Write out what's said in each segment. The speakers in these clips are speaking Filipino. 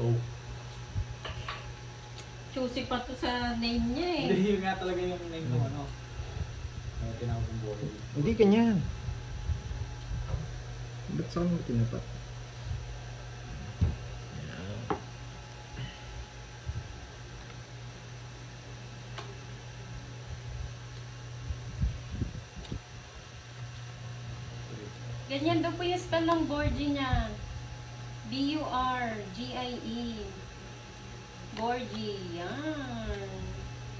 Oh. Choosy pa to sa name niya eh. Hindi, yun nga talaga yung name ng ano. Kaya tinawag kong Borgi. Hindi ganyan. Ba't saan mo tinapat? Ganyan daw po yung spell ng Borgie niya. B-U-R-G-I-E. Borgie. Yan.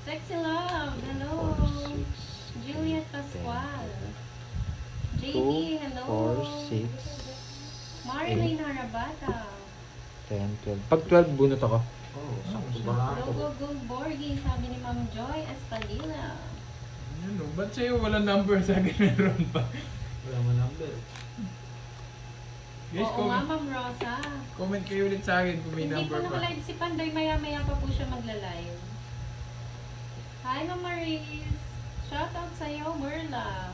Sexy love. Hello. Juliet Pascual. JD. Hello. 2, 4, 6, Marilyn Harabata. 10, 12. Pag 12, bunot ako. Oo, sakto ba? Go Borgie. Sabi ni Ma'am Joy Espadilla. Ano, ba't sa'yo walang number sa akin meron pa? Wala mo number. Guys, Oo nga, Ma'am Rosa. comment kayo ulit sa akin kung may Hindi number po pa. naka-live si Pandoy. Maya-maya pa po siya magla-live. Hi, Ma'am Maris. Shoutout sa'yo, Merla.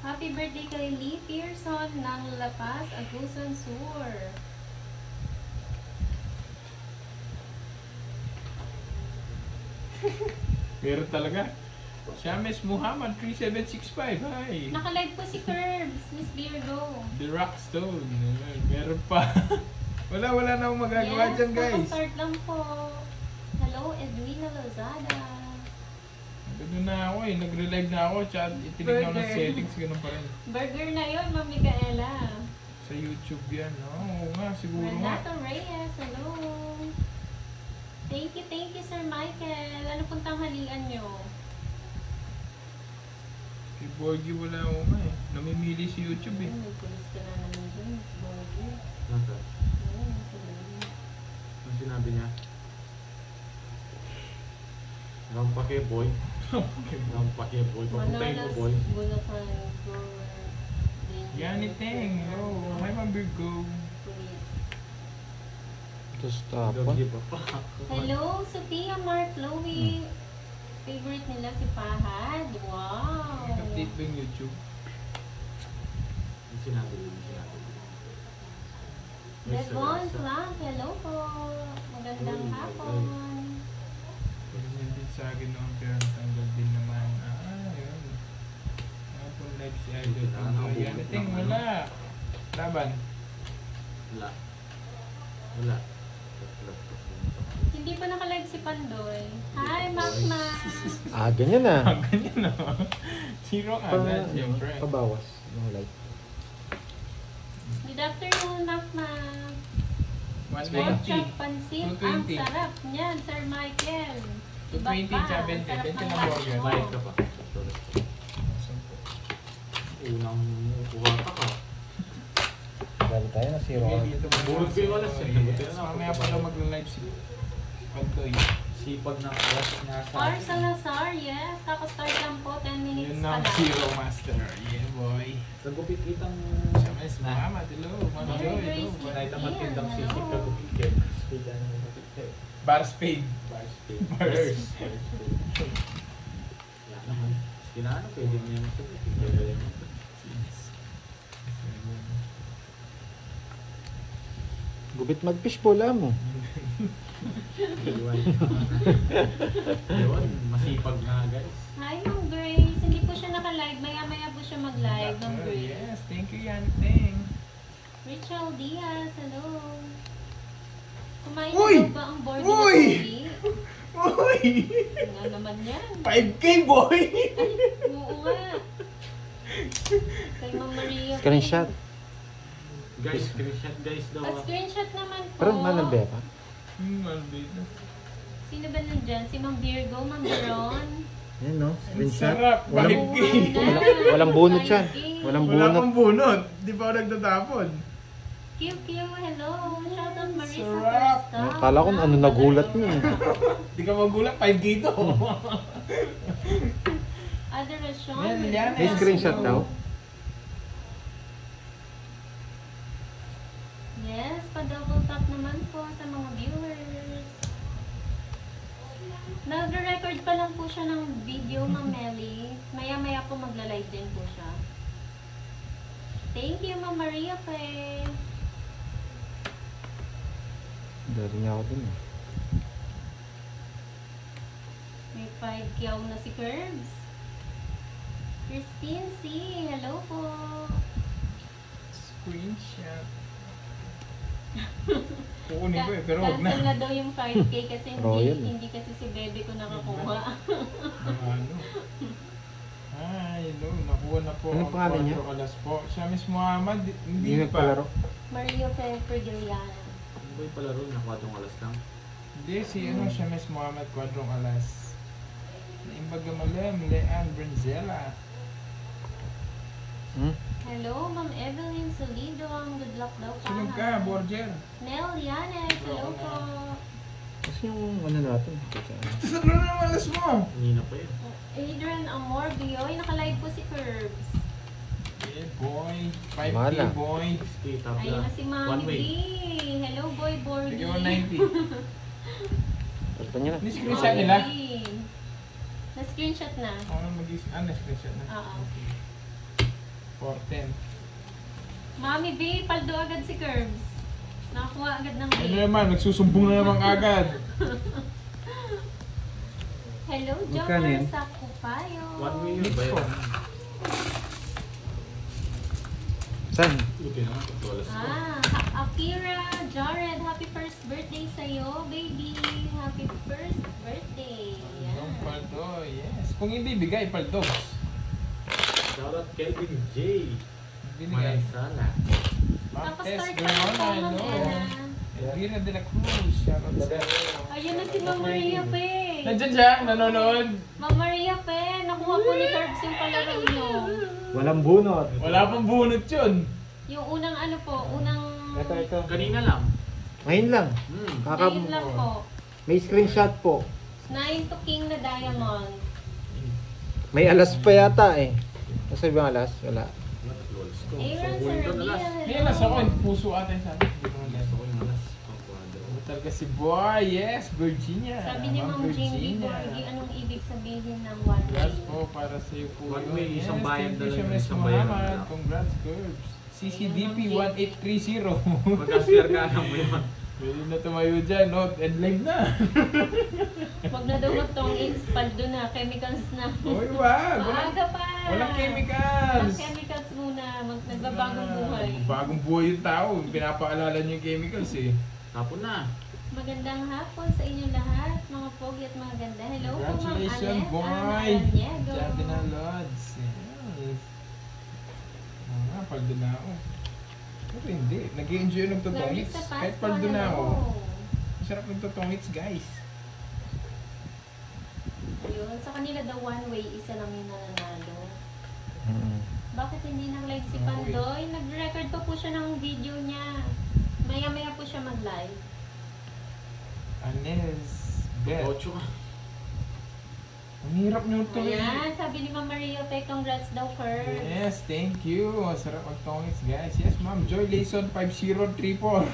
Happy birthday kay Lee Pearson ng La Paz, Agusan Sur. Meron talaga. Shames Muhammad 3765. Hi. Naka-live po si Curbs, Miss Virgo. The Rockstone. Meron pa. wala na akong magagawa dyan, guys. Start lang po. Hello, Edwina Lozada. Ganoon na ako eh. Nagre-live na ako. Chat, itinignan ko ng settings. Ganun pa rin. Burger na yun, Ma'am Micaela. Sa YouTube yan. Oo nga, siguro nga. Renato Reyes, hello. Thank you, Sir Michael. Ano pong tanghalian nyo? Kay Borgie wala ako nga eh. Namimili si YouTube eh. May pulis ka na naman dun, Borgie. Nasa? Ayun, Ang sinabi niya? Nampake boy. Nampake boy. Papuntayin ko boy. Bulacan, Yaniteng. Oh, hi Ma'am Virgo. Tapos tapon. Borgi pa pa. Hello, Sophia Mark Chloe. Favorite nila si Fahad. Wow. Nag-update ba yung YouTube? Ang sinabi niya. Devon Clark, hello po. Magandang hapon. Ganyan din sa akin noon pero natanggal din naman. Yun. Hapon live si Idol. Yaniteng, wala. Laban. Wala. Hindi pa naka-live si Pandoy. Hi, Makma. Ganyan na. Ganyan na. Zero agad, siyempre. Pabawas. Yung light. Good afternoon, Makma. 190. Chop pansit. Ang 220. sarap niyan, Sir Michael. Iba 220, pa. 70. Sarap Benta ng ng lunch burger. mo. Bayad ka pa. Unang kuha ka. Dali tayo na zero. Dito Bulog kayo alas eh. Mamaya pala mag-live si Pantoy. Sipag ng alas niya sa... Or Salazar, yes. Kakastart lang po, 10 minutes Yun pa ang lang. Zero Master. Yeah, boy. Nagupit kitang... Samis, mama, hello. Mama, Mary hello. Grace. Manay na matindang Hello. sisip kagupit kayo. Speed ano yung matindang. Bar spade. Bar speed. Bars. Yan naman. Kinaano, pwede mo yung sabi. Pwede mo. Gubit mag-fishbowl mo. Yun, masipag na guys. Hi, Ma'am Grace. Hindi po siya naka-live. Maya-maya po siya mag-live, Ma'am Grace. Yes, thank you, Yanting. Rachel Diaz, hello. Kumain Uy! na daw ba ang board Uy! ni Uy! Nga naman yan. 5K, boy! Oo nga. Kay Ma'am Maria. Screenshot. Guys, screenshot guys daw. At screenshot naman po. Pero manalbe pa. Malbito. Sino ba nandyan? Si Ma'am Virgo, Ma'am Veron? Yan no, Ang screenshot. sarap. Walang- 5K. Walang bunot yan. Walang Wala bunot. akong bunot. Di pa ako nagtatapon. QQ, hello. Shoutout Marisa Sarap. Costa. Akala ko ano nagulat niya eh. Di ka magulat, 5K to. Adoration. Yan, May screenshot daw. Yes, pa-double tap naman po sa mga viewers. Nag-record pa lang po siya ng video, Ma'am Melly. Maya-maya po magla-live din po siya. Thank you, Ma'am Maria Faye. Dari niya ako dun eh. May 5 kiyaw na si Curbs. Christine C. Hello po. Screenshot. Kukunin ko eh, pero wag na. Cancel na daw yung 5K kasi Royal. hindi kasi si Bebe ko nakakuha. Ano? Ay, no, nakuha na po. Ano ang pangalan niya? Quadro Alas po. Siya Miss Muhammad, Hindi hindi pa. nagpalaro. Mario Fergiliana. Ano ba yung palaro? Nakwadrong alas lang. Hindi, si ano, siya Miss Muhammad Quadrong Alas. Naimbaga malam, Leanne Brenzela. Hmm? Hello, Ma'am Evelyn Solido. Good luck daw pa. Sunog ka, Borger. Nel Yanes. Hello po. Kasi yung ano natin. Tatlo na naman alas mo. Hindi na pa yun. Adrian Amor Bioy. Nakalive po si Curbs. Yeah, boy. 5K, Mala. boy. 6K top Ayun na si Mami One B. way. Hello, Boy Borgie. Sige mo 90. Talpa niya na. Ni-screenshot nila? Na-screenshot na. Ano mag-is... Ah, na-screenshot na. Oo. 410. Mami B, paldo agad si Curbs. Nakakuha agad ng Ano rate. naman, nagsusumbong na naman agad. Hello, Magkano Jomar yan? Sakupayo. One way yun ba yun? Saan? Buti naman. Tatlo alas ko. Akira Jared, happy first birthday sa'yo, baby. Happy first birthday. Ang Yan. paldo, yes. Kung hindi bigay, paldo. Shoutout Kelvin J. Binigay. Mansala. Ma'am Tapos Tess, start good na po, morning. Ma'am Hello. Ella. Elvira de la Cruz. Shoutout sa... Ayun na si Ma'am Maria Pe. Nandyan siya, nanonood. Ma'am Maria Pe, nakuha po ni Curbs yung palaro nyo. Walang bunot. Wala pang bunot yun. Yung unang ano po, unang... Ito. Kanina lang. Ngayon lang. Ngayon lang po. May screenshot po. 9 to King na diamond. May alas pa yata eh. Nasa ibang alas? Wala. Tatlo alas ko. Aaron So, kunin ko na Sarabia, alas. May alas ako, puso ate sa atin. Hindi ko Alas alas. ako yung alas. Pang-quadro. Talaga si boy, yes, Virginia. Sabi ni Ma'am Jingy Borgie, anong ibig sabihin ng one way? Congrats po para sa iyo po. One way, isang bayan thank you, dala yun, Miss isang bayan Muhammad. dala. Congrats, Curbs. CCDP 1830. Mag-askar ka lang mo yun. Pwede na tumayo dyan, no? And live na. Huwag na daw mag-tong-ins, paldo na, chemicals na. Uy, wag. Maaga pa! Walang chemicals. Walang chemicals muna, nagbabagong buhay. Bagong buhay yung tao. Pinapaalala niyo yung chemicals eh. Tapon na. Magandang hapon sa inyo lahat, mga pogi at mga ganda. Hello po, Ma'am Congratulations, Annette boy. Araniego. Diyan din ang Lods. Yes. Paldo na ako. Pero hindi. Nag-i-enjoy yung nagtotongits. Clarissa Kahit Pasco, paldo na ako. hello. Masarap nagtotongits, guys. Ayun, sa kanila daw one way, isa lang yung nananalo. Mm. Bakit hindi nag-live si Pandoy? Nag-record pa po siya ng video niya. Maya-maya po siya mag-live. Anes. Bet. 8 ka. Ang hirap nyo ito eh. Ayan, sabi ni Ma'am Maria Pe, congrats daw, Kurt. Yes, thank you. Sarap magtongits, guys. Yes, Ma'am. Joy Layson 5034.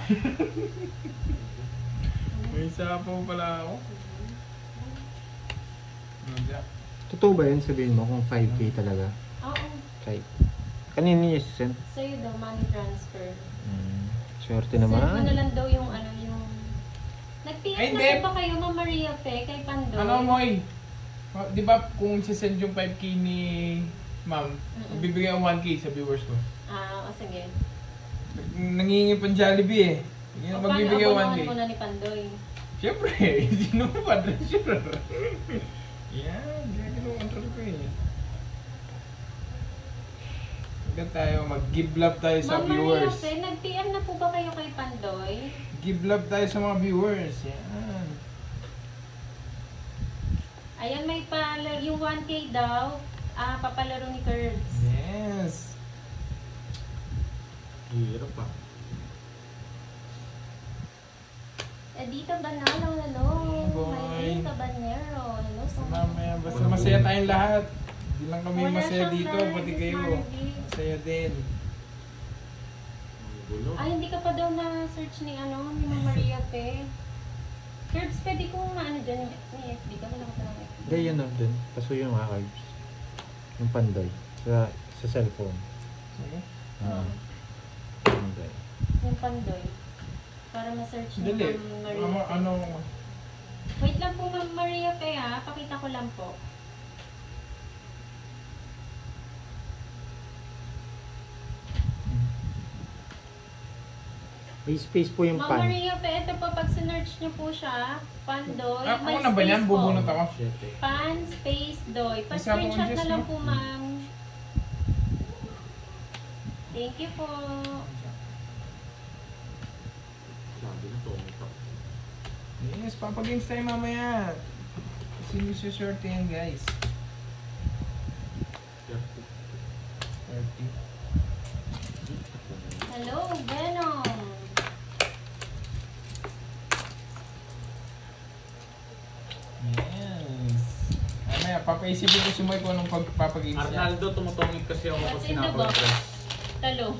May isa po pala ako. Totoo ba yun sabihin mo kung 5K talaga? Oo, 5. Kanina niya send? sa'yo daw, money transfer. Swerte Send mo naman. na lang daw yung ano, yung... Ay, Nag-PM hindi. na po ba kayo, Ma'am Maria Pe, kay Pandoy? Ano, Moy? Di ba kung sisend yung 5K ni Ma'am, bibigay ang 1K sa viewers ko. Ah, o sige. Nangingi pang Jollibee eh. Yung magbibigay O, 1K. paano mo na ni Pandoy? Siyempre, sino mo pa treasurer? Yan, gagawin ang control ko eh. Huwag tayo, mag-give love tayo sa Ma'am Maria viewers. Pe, nag-PM na po ba kayo kay Pandoy? Give love tayo sa mga viewers. Yan. Ayan, may yung 1K daw, papalaro ni Curbs. Yes. Hirap pa. Edita Banalo, hello. Boy. Edita Banero, hello. Basta mamaya, basta masaya tayong lahat. Hindi lang kami Wala masaya siyang dito, live, pati Miss kayo. Margie. Masaya din. Ang gulo. Ay, hindi ka pa daw na-search ni ni Ma'am Maria Pe. Curbs, pwede kong maano dyan ni FB ka, wala ka pa ng FB. Hindi, yun o. Dun. Pasuyo yung archives. Yung Pandoy. Sa cellphone. Okay. Pandoy. Yung Pandoy. Para ma-search niyo Dali. Ma'am Maria. Ano? Wait lang po Ma'am Maria Fe ha. Pakita ko lang po. May space po yung Ma'am pan. Maria Fe, ito po pag sinerch niyo po siya, Pandoy, may Ako na ba yan? space po. Bubunot ako. Pan space doy. Isa po Pa-screenshot yung na lang Diyos, po ma'am. Thank you po. Sabi na to, umita. Yes, papagames tayo mamaya. Sino short yan guys? 30. Hello, Venom. Yes. Mamaya, papaisipin ko sumay ko nung pagpapagames niya. Arnaldo, tumutungit kasi ako pag What's in the sinapaw box? yung tres. Talong.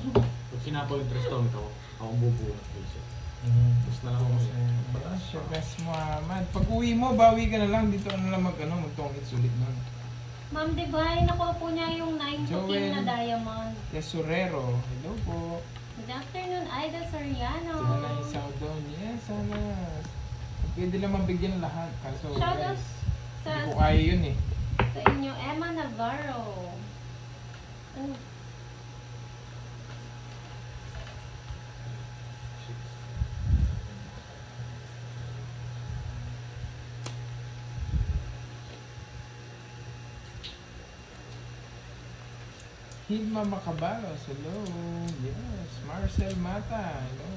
Pag sinapaw yung tres, tumit ako. Ako bubunot kasi. Tapos na lang ako sa pataas. Yes, best Muhammad. Pag uwi mo, bawi ka na lang. Dito ka na lang magtungit sulit nun. Ma'am Divine, nakuha po niya yung 9 to 10 na Joel. diamond. Tesorero. Hello po. Good afternoon, Ida Soriano. Sila na isaw doon. Yes, sana. Pwede lang mabigyan lahat. Kaso, Shoutouts guys, sa, hindi ko kaya yun eh. sa inyo, Emma Navarro. Ano? Hilma Macabalos. Hello. Yes. Marcel Mata. Hello.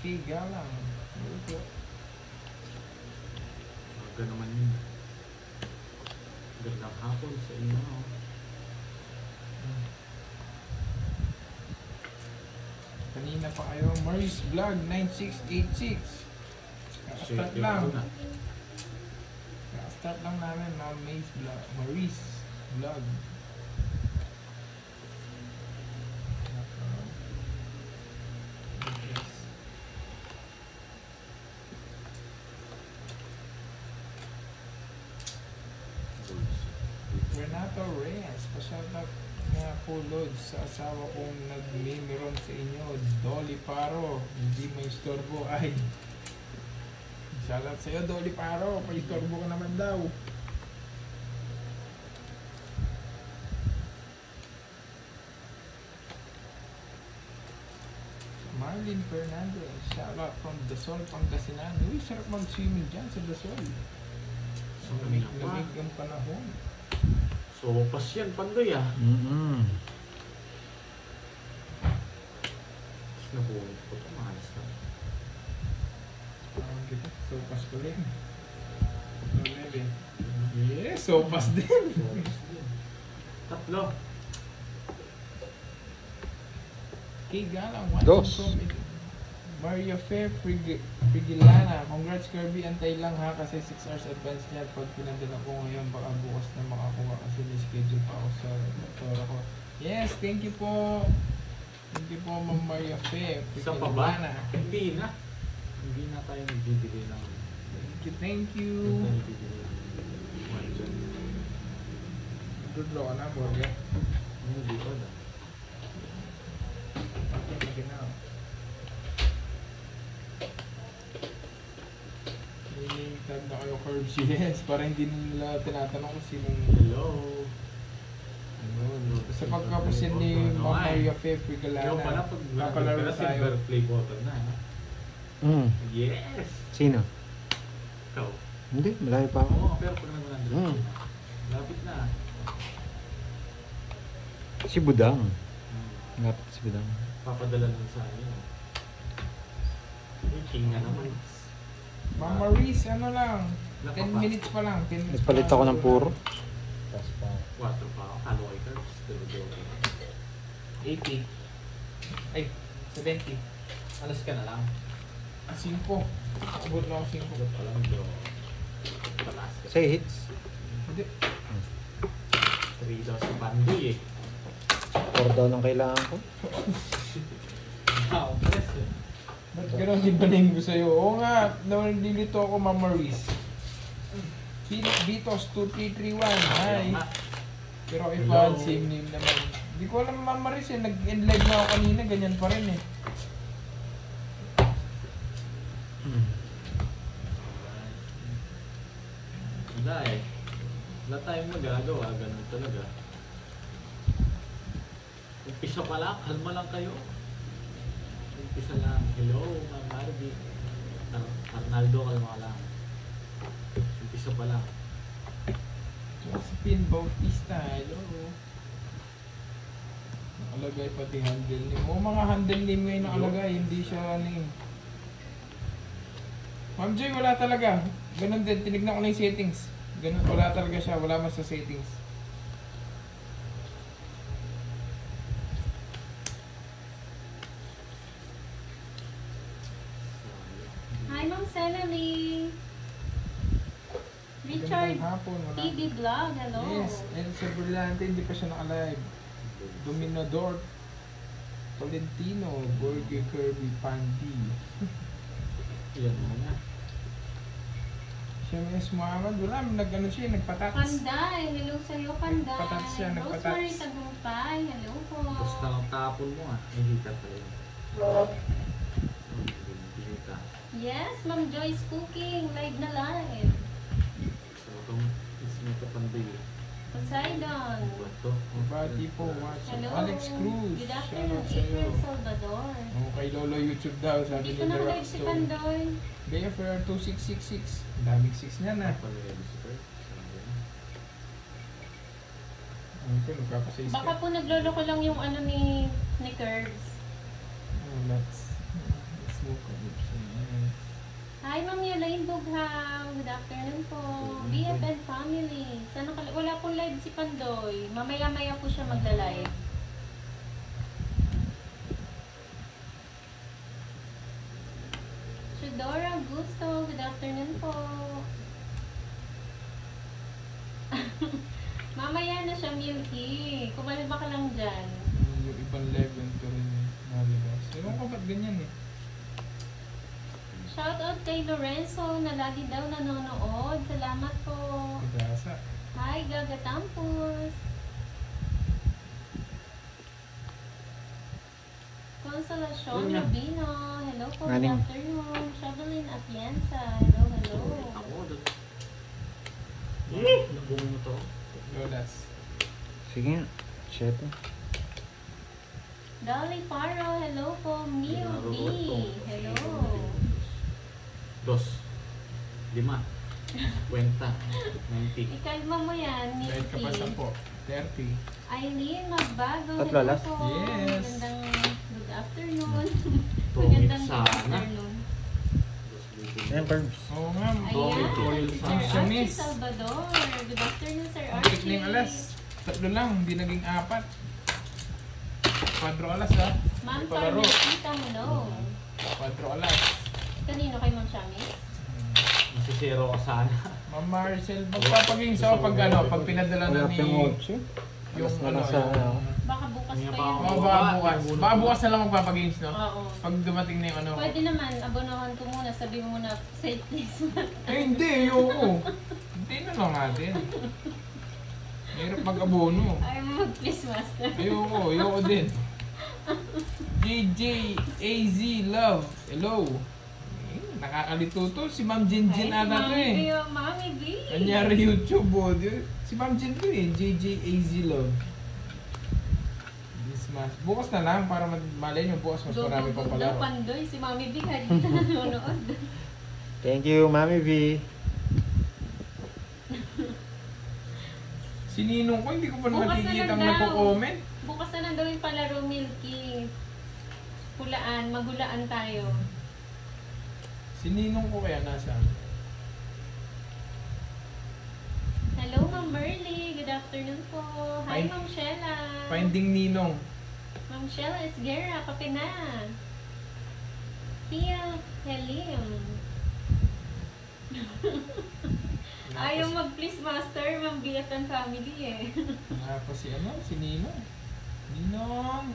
Kay Galang. Hello po. Aga naman yun. Gandang hapon sa inyo. Kanina pa kayo. Maurice Vlog 9686. Start lang. Start lang namin. Maurice Vlog. Maurice Vlog. Renato Reyes, pa-shoutout nga po Lods sa asawa kong nagmimiron sa inyo, Dolly Paro, hindi may istorbo ay. Shoutout sa'yo Dolly Paro, pa-istorbo ka naman daw. Marlene Fernandez, shoutout from Dasol, Pangasinan. Uy, sarap mag-swimming dyan sa Dasol. Lamig ang panahon. So, pas yan, Pandoy ah. Tapos napunit ko ito, mahalas na. Parang kita, sopas ko rin. Yes, sopas din. Tatlo. Kay Galang, Dos. from Maria Fair Frigilana. Congrats Kirby, antay lang ha kasi 6 hours advance niya. Pag pinadala ko ngayon, baka bukas na makakuha kasi may schedule pa ako sa doktora ko. Yes, thank you po. Thank you po Ma'am Maria Fair Isa pa ba? Frigilana. Hindi na. Hindi na tayo nagbibigay ng... Thank you. Good luck na, Borgia. Hindi pa na. Tag na kayo Curbs, yes. Para hindi nila tinatanong kung sinong... Hello. Sa pagkapos yan ni Ma'am Maria Fair Frigilana, Ikaw pala pag papalaro nagpapala tayo. silver play button na. ha? Yes! Sino? Ikaw. Hindi, malayo pa ako. Oo, pero pag nag-100 Mm. lapit na. Si Budang. Hmm. Lapit si Budang. Papadala nun sa akin. King na naman. Ma'am Maurice, ano lang, 10 Nakapa. minutes pa lang. 10 minutes Nagpalit pa ako lang. ng puro. Tapos pa. 4 pa ako. Kaloy curves. 80. Ay, 70. Alas ka na lang. 5. Abot na ako 5. Agad pa lang do. Talas ka. Say hits. Hindi. 3 daw sa Pandoy eh. 4 daw ang kailangan ko. Wow, press eh. Ba't gano'n din ko sa'yo? Oo nga, nalilito ako Ma'am Maurice. Vitos 2331, hi. Pero Hello. Ivan, same name naman. Hindi ko alam Ma'am Maurice eh, nag-end live na ako kanina, ganyan pa rin eh. Wala eh. Wala tayong magagawa, ganun talaga. Umpisa pa lang, kalma lang kayo. Umpisa lang. Hello, Ma'am Margie. Arnaldo, kalma ka lang. Umpisa pa lang. Josephine Bautista, hello. Nakalagay pati handle name. O mga handle name ngayon nakalagay, hindi siya ano eh. Ma'am Joy, wala talaga. Ganun din, tinignan ko na yung settings. Ganun, wala talaga siya, wala mas sa settings. Hi, Ma'am Celery. Richard Magandang hapon, wala. TV Vlog, hello. Yes, and sa Brillante, hindi pa siya nakalive. Dominador Tolentino, Borge Kirby Pandi. Yan mo na. Siya Miss Muhammad, wala, nag-ano siya, nagpatats. Panday, hello sa'yo, Panday. Nagpatats siya, nagpatats. Rosemary Tagumpay, hello po. Basta lang tapon mo ah. May hita pa yun. Hita. Yes, Ma'am Joyce Cooking, live na live. So, itong isme ito panday. Poseidon. Buwan to. Bati po, watch. Hello. Alex Cruz, Good shoutout afternoon, sa'yo. April Salvador. Oh, kay Lolo YouTube daw, sabi Dito ni na The live si Rockstone. Pandoy. BFR 2666. Ang daming 6 niya na. Okay, magpapasays Baka ka. po nagloloko lang yung ano ni Curbs. Oh, let's look at it. Hi, Ma'am Yelaine Bughaw. Good afternoon po. BFN family. Sana wala pong live si Pandoy. Mamaya-maya po siya magla-live. Shadora Gusto. Good afternoon po. Mamaya na siya, Milky. Kumalma ka lang dyan. Yung ibang level ko rin yung nalabas. Ewan ko ba't ganyan eh. Shoutout kay Lorenzo na lagi daw nanonood. Salamat po. Pagasa. Hi, Gaga Tampus. Consolacion Yun nga. Rubino. Hello po, good Morning. afternoon. Shovelin Atienza. Hello, hello. Ako doon. Nabungo mo to. Lolas. Sige nga. Shit. Dolly Faro. Hello po. Mio B. Hello. 2. 5. Kwenta. 90. Ikalma mo yan, Kahit ka pa Milky. 10. 30. Eileen Magbago. Tatlo, Hello last? po. Yes. Magandang good afternoon. Tungit Magandang good sana. afternoon. Ayan, Perbs. Oo nga. Tungit oil Ayan, sa Sir Siya, Archie miss. Salvador. Good afternoon, Sir Ang tinik na yung Archie. alas. 3 lang, hindi naging 4. 4 alas ha. Ma'am Palaro. Carmencita, hello. 4 alas. Kanino kay Ma'am Shamis? Masisero ka sana. Ma'am Marcel, magpapagames ako pag ano, pag pinadala na Wala ni pang 8. yung Alas na ano, lang sa- yung... Baka bukas Nga pa pa yan. ako. Oo, baka bukas. Baka bukas na lang magpapagames, no? Oo. Pag dumating na yung ano. Pwede naman, abonohan ko muna. Sabi mo muna, say please. Eh, hindi, ayoko. Hindi na lang natin. Mahirap mag-abono. Ayaw mo mag-please, master. Ayoko din. JJ AZ Love, hello. Nakakalito to, si Ma'am Jinjin Ay, si ata to Mami B, eh. oh, Mami B. Kanyari YouTube oh. Si Ma'am Jin to eh, JJ AZ Love. This month. Bukas na lang para malay nyo bukas mas marami pang Daw palaro. Pandoy, si Mami B, kahit hindi na nanonood. Thank you, Mami V. Si Ninong ko, hindi ko pa naman Bukas na nakikita ang lang daw. nagko-comment. Bukas na lang daw yung palaro, Milky. Hulaan, maghulaan tayo. Si Ninong ko kaya nasa. Hello, Ma'am Merly. Good afternoon po. Hi, Hi. Ma'am Shella. Finding Ninong. Ma'am Shella Esguerra, kape na. Tia Helim. Ayaw mag-please master, Ma'am BFN family eh. Nga si ano? Si Ninong. Ninong!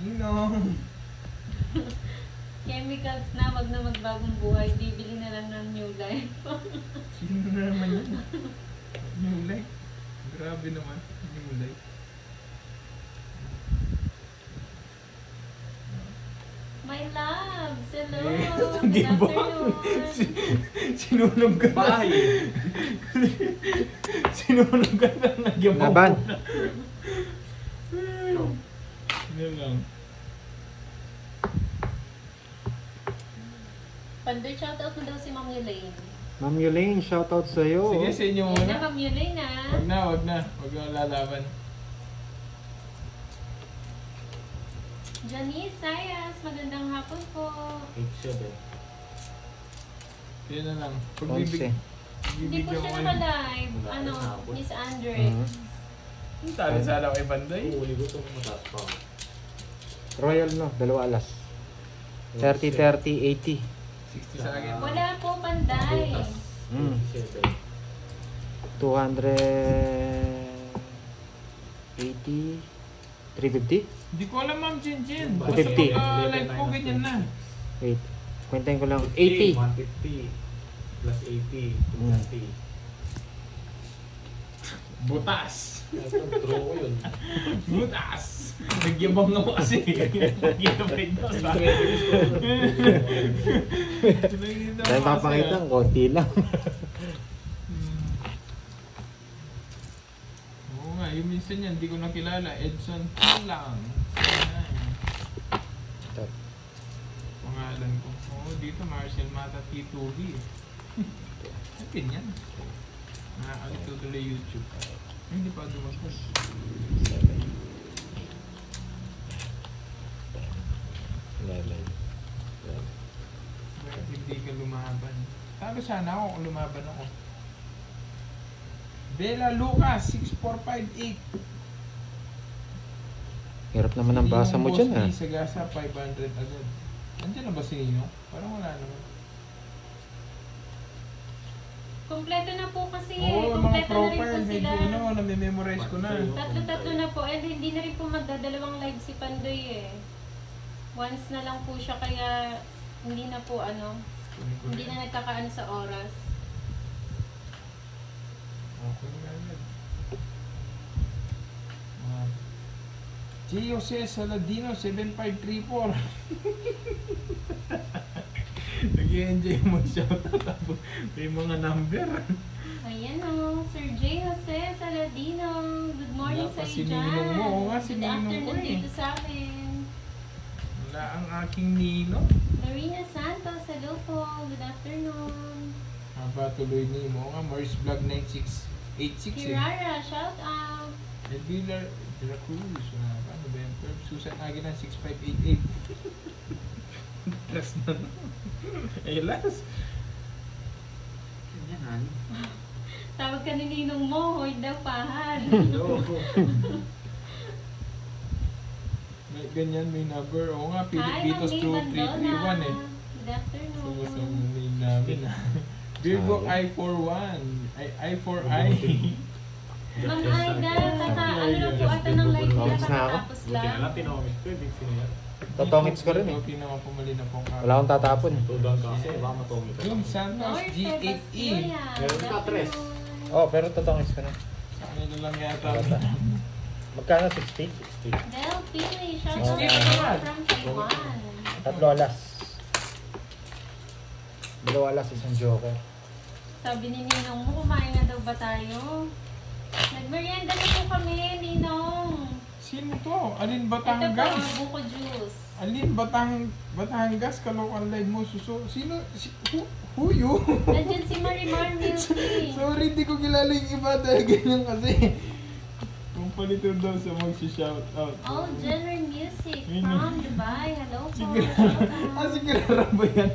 Ninong! Chemicals na, wag na magbagong buhay. Bibili na lang ng new life. Sino na naman yun? New life. Grabe naman. New life. My loves! Hello! Eh, Good di ba? afternoon! Sinulog ka. Bye! Sinunod ka na nagyabaw. Laban. Yun lang. Pandoy, shoutout mo daw si Ma'am Elaine. Ma'am Yulaine, shoutout sa'yo. Sige, sa inyo Ayan na, muna. Ma'am Elaine ah. Wag na. Wag na lalaban. Janice Sayas, magandang hapon po. 8-7. Yun na lang. Pag 11. Hindi po siya naka-live. Ano, Miss Andre. Mhm. Talo sana kay Panday. Huli ko itong mataas pa. Royal no, 2 alas. 30, 30, 80. 60 sa akin. Wala po, Panday. 27. 280, 350? Hindi ko alam, Ma'am Jinjin. 250. Basta pagka-live ko, ganyan na. Wait, kwentahin ko lang. 80. 150 plus 80, 230. Butas. Ito, draw ko yun. Butas. Nagyabang ako kasi. Nagyabay daw sa akin. Dahil mapakita, konti lang. Oo nga, yung minsan yan, hindi ko nakilala. Edson lang. Pangalan ko. Oo, dito Marcel Mata T2V. Akin yan. Nakakalimutan tuloy YouTube. Ay, hindi pa dumating. Bakit hindi ka lumaban? Talo sana ako kung lumaban ako. Bella Lucas, 6458. Hirap naman ang basa mo dyan ha. Sa gasa, 500 agad. Nandiyan na ba si Nino? Parang wala naman. Kompleto na po kasi Oo, mga kompleto na rin po profile, sila. medyo ano, namimemorize ko na. Tatlo-tatlo na po. And hindi na rin po magdadalawang live si Pandoy eh. Once na lang po siya kaya hindi na po ano, hindi na nagkakaano sa oras. Okay na yan. J. Jose Saladino, 7534. Nag-i-enjoy mo shoutout ako. May mga number. Ayan o, Sir J. Jose Saladino. Good morning Wala pa sa si iyo dyan. Ninong mo. Oo nga, si Good Ninong ko afternoon eh. dito sa amin. Wala ang aking Nino. Marina Santos, hello po. Good afternoon. Haba tuloy ni mo nga. Morris Vlog 9686 eh. Kirara, shout out. Edwila De La Cruz. Ano ba yan? Susan Aguilan 6588. Last na. Eh, last. Ganyan, han. Tawag ka ni Ninong mo, hoy daw pahan. May ganyan, may number. Oo nga, Hi, Pilipitos Ma'am May 2331 eh. Good afternoon. Gusto mo name namin ah. Virgo I41. I4I. Ma'am Aida, ano lang po ata ng live nila Tawag na ako. kakatapos Buti na lang. lang, tinawag ko. Hindi sinayar. Totongits ko rin eh. Okay naman pumali na pong Wala akong tatapon. Tudan ka kasi, baka matongit. Yung Santos North G8E. Sebastilla. Meron Good ka, Tres. afternoon. Oh, pero totongits ko na. Sa kanila lang yata. Magkano? 60? Del Pili, shout out 60 to naman. from Taiwan. 3 alas. 2 alas, isang joker. Sabi ni Ninong mo, kumain na daw ba tayo? Nagmerienda na po kami, Ninong. Sino to? Alin Ito po, Batangas? buko juice. Alin Batangas? Kalokan live mo. Sino? Who you? Nandiyan si Marimar Milky. Sorry, hindi ko kilala yung iba dahil ganyan kasi. Kung palito daw sa mag-shoutout. All Genre Music Yun from Dubai. Hello po. Sige. Shout out. Sige, ba yan?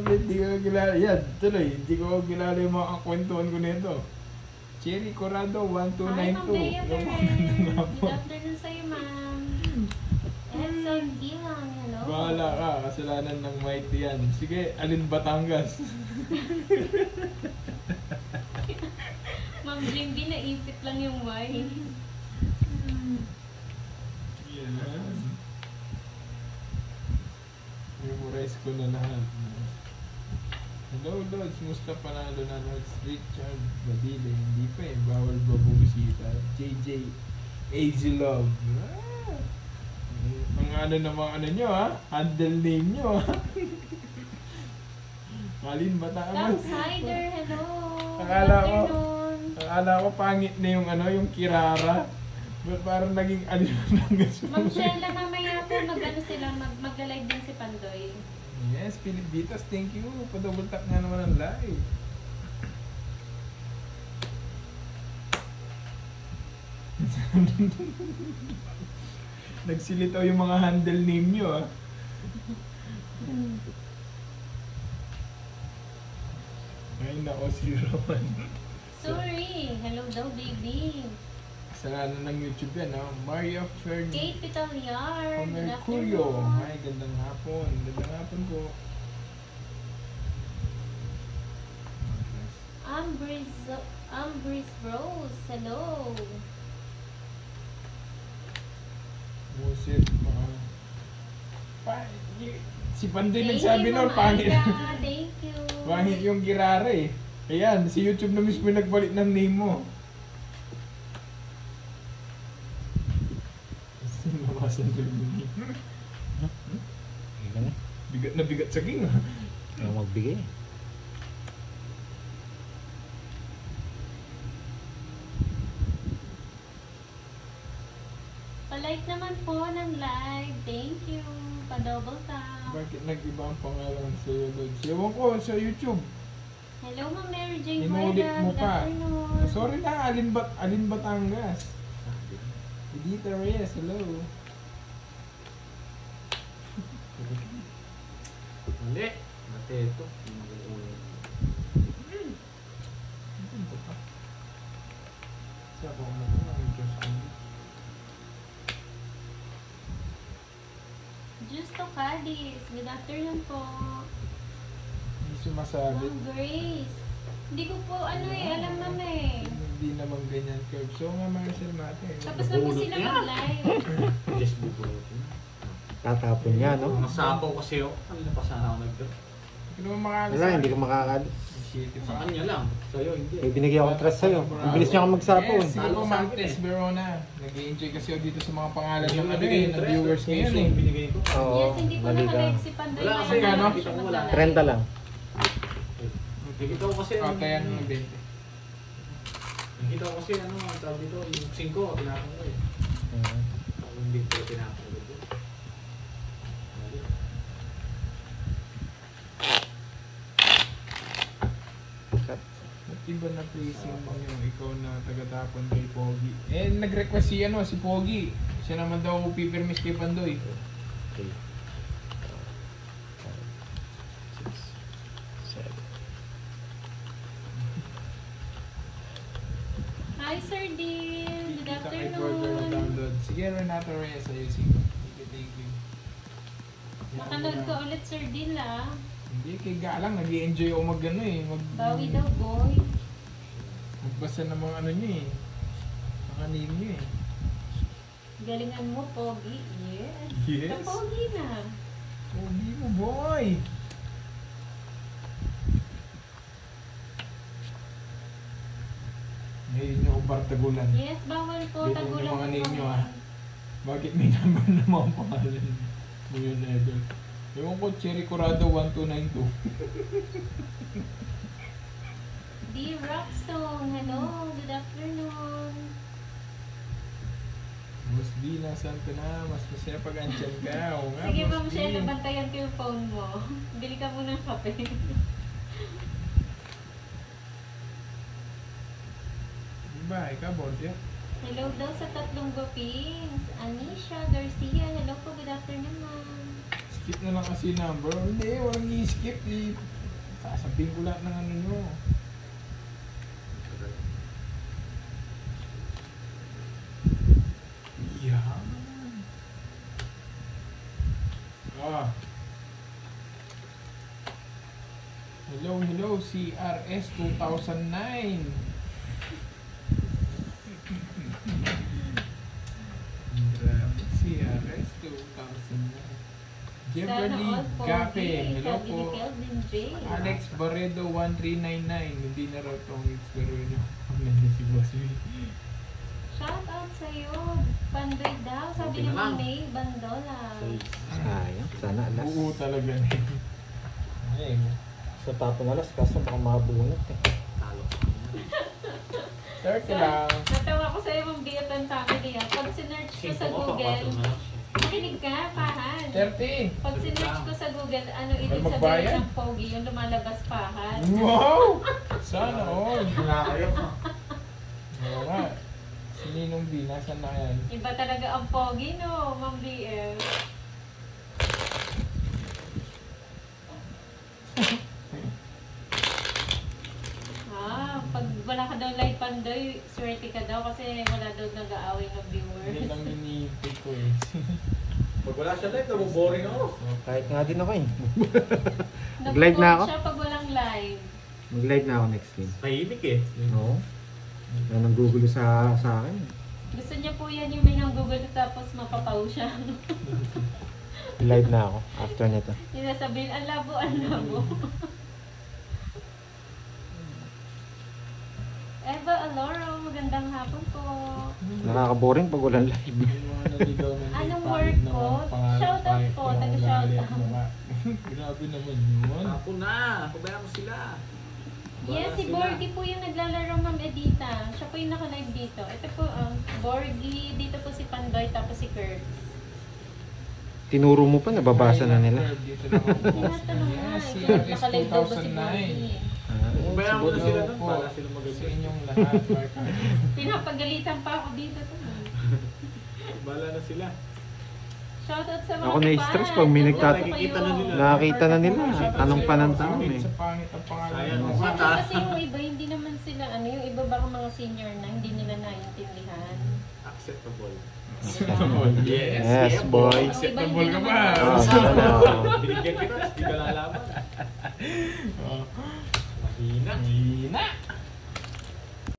Hindi ko kilala. Yan, tuloy. Hindi ko kilala yung mga kwentuhan ko nito. Cherry Corrado, Hi, Ma'am 1292. Bea Yung Perez. mga Good afternoon sa'yo, ma'am. Edson Gilang, hello. Bahala ka, kasalanan ng mighty yan. Sige, alin Batangas? Ma'am Jimby, naipit lang yung Y. Yan. Memorize ko na lahat. Hello, Lods. Musta panalo na Lods? Richard Badile. Hindi pa eh. Bawal ba bumisita? JJ Easy Love. Ah. Ang ano namang ano nyo ha? Handle name nyo ha? Malin Batangas. Outsider, hello. Akala Good ko- afternoon. Akala ko pangit na yung yung Kirara. But parang naging Batangas. Ma'am Shella, mamaya po sila, mag-live din si Pandoy. Yes, Philip Vitas, thank you. Pa-double tap nga naman ang live. Nagsilitaw yung mga handle name nyo ah. Ay nako, si Roman. Sorry, hello daw baby. Kasalanan ng YouTube yan ah. Maria Fern Kate Pitalyar, good Mercurio. afternoon. Ay, gandang hapon. Gandang hapon ko. Ambris Rose, hello. Buset. Si Panday nagsabi nun, pangit. Thank you. Pangit yung Kirara eh. Ayan, si YouTube na mismo yung nagbalik ng name mo. Nabasan ko yung name. Ano? Bigat na bigat sa king ah. Ayaw magbigay. Palike naman po ng live. Thank you. Pa-double tap. Bakit nag-iba ang pangalan sa'yo, Lods? Ewan ko sa YouTube. Hello, Ma'am Mary Jane Inulit Guarda. mo Good pa. afternoon. Sorry na, Alin Batangas. Edita Reyes, hello. Mali. Mateto. Siya po mo ang Diyos ko. Justo Cadiz. Good afternoon po. Hindi sumasabi. Ma'am Grace. Hindi ko po alam ma'am eh. Hindi naman ganyan curve. So nga Marcel Mate. Tapos na po Nabulot sila niya. mag-live. Just bubulot. Tatapon niya, no? Mga sapaw kasi ako. Kanina pa sana ako nagdo. Hindi naman makakalis. Wala, hindi ko makakalis. Sa kanya lang. Sa'yo hindi. Eh, binigyan akong trust sa'yo. Ang bilis niya akong magsapo. Yes, sige po Talo sa Ma'am akin Tess eh. Verona. Nag-i-enjoy kasi ako dito sa mga pangalan Yung ng ano nabigay eh, yung ng dress, viewers puso ngayon eh. yung binigay ko. Oo, Yes, hindi po mali ka. nakalive si Pandoy. Wala Kaya kasi wala ano? po siya Wala. mag-live. 30 lang. Nakikita ko kasi Katayan ng 20. Nakikita ko kasi ano, ang tawag dito, yung 5, tinapon ko eh. Yung hindi ko tinapon ko. Iba na placing mo yung ikaw na taga-tapon kay Pogi. Eh, nag-request si Pogi. Siya naman daw pipirmis kay Pandoy. Okay. 6, 7. Hi, Sir Dean. Good Kita kay Border na afternoon. download. Sige, Renato Reyes, ayusin ko. Thank you. Makanood ko ulit, Sir Dean la. Hindi, kay Galang, nag-i-enjoy ako mag-ano eh. Bawi daw, boy. Magbasa ng mga ano niyo eh. Mga name niyo eh. Galingan mo, Pogi. Yes. Yes. Pogi na. Pogi mo, boy! Ngayon niyo ako bartagulan. Yes, bawal po. Dito Tagulan yung mga po name kami. nyo, ah. Bakit may number na mga pangalan mo yun, Edel? Ewan ko, Cherry Corrado 1292. D. Rockstone. Hello. Good afternoon. Boss B, nasaan ka na? Mas masaya pag andyan ka. Oo nga, Sige, Boss Ma'am B. Shella, bantayan ko yung phone mo. Bili ka muna ng kape. Diba, ikaw, Bordia? Hello daw sa tatlong gupings. Anisha Garcia. Hello po. Good afternoon, ma'am. Skip na lang kasi number. Hindi, walang i-skip. Sasabihin ko lahat ng ano nyo. Yan. Hello, CRS 2009. Grabe, CRS 2009. Jeopardy Sana all po. Gape, Hey, hello sabi ni po. Kelvin J. Alex Barredo 1399. Hindi na raw itong experience nyo. Pamilya si Boss B. Shout out sa'yo. Pandoy daw. Sabi Okay ni na lang. May Bandola. Sayang. Sana alas. Oo talaga na. Ayun. Sa papunalas, kaso baka mabunot eh. Talo. 30 lang. Natawa ko sa'yo mong Biotan family ah. Pag sinerch ko sa Google, makinig ka, pahan. 30. Pag sinerch ko sa Google, ano ibig Ay, magbayad? sabihin ng pogi, yung lumalabas pahan. Wow! Sana all. Wala kayo. Oo nga. Si Ninong B, nasan na yan? Iba talaga ang pogi, no, Ma'am BL. Pag wala ka daw live pandoy, swerte ka daw kasi wala daw nag-aaway ng Hindi viewers. lang hinihintay ko eh. Pag wala siya live, nabuboring ako. Kahit nga din ako eh. Nag-live na ako? siya pag walang live. Mag-live na ako next game. Tahimik eh. Oo. Wala nang gugulo sa akin. Gusto niya po yan yung may nang Google tapos mapapaw siya. Live na ako after nito. Yung nasabihin, ang labo, ang labo. Eva Aloro, magandang hapon po. Nakaka-boring pag walang live. Yung mga naligaw na Anong work ko? Shoutout po, taga-shoutout. Grabe naman yun. Ako na. Pabayaan mo sila. Yes, si Borgie po yung naglalaro, Ma'am Edita. Siya po yung naka-live dito. Ito po, Borgie, dito po si Pandoy, tapos si Kurt. Tinuro mo pa, nababasa na nila. Dito na ako. Tinatanong nga, Yes, ikaw CRS naka-live daw ba si 2009. Borgie? Pabayaan mo na sila doon po. para sila Sa maganda. inyong lahat, Mark. Pinapagalitan pa ako dito. Bala na sila. Shoutout sa mga Ako na-stress fans. pag may Nandito nagtat- Nakikita kayo. na nila. Nakakita na nila. Tanong pa ng tanong eh. Sa pangit ang pangalan Sayang mo. mo. Siyempre kasi yung iba, hindi naman sila, yung iba baka mga senior na, hindi nila naiintindihan. Acceptable. Yes, boy. Yung iba Acceptable hindi ka naman ba? naiintindihan. Binigyan kita, hindi ka lalaban. Oh. Mahina. Hina!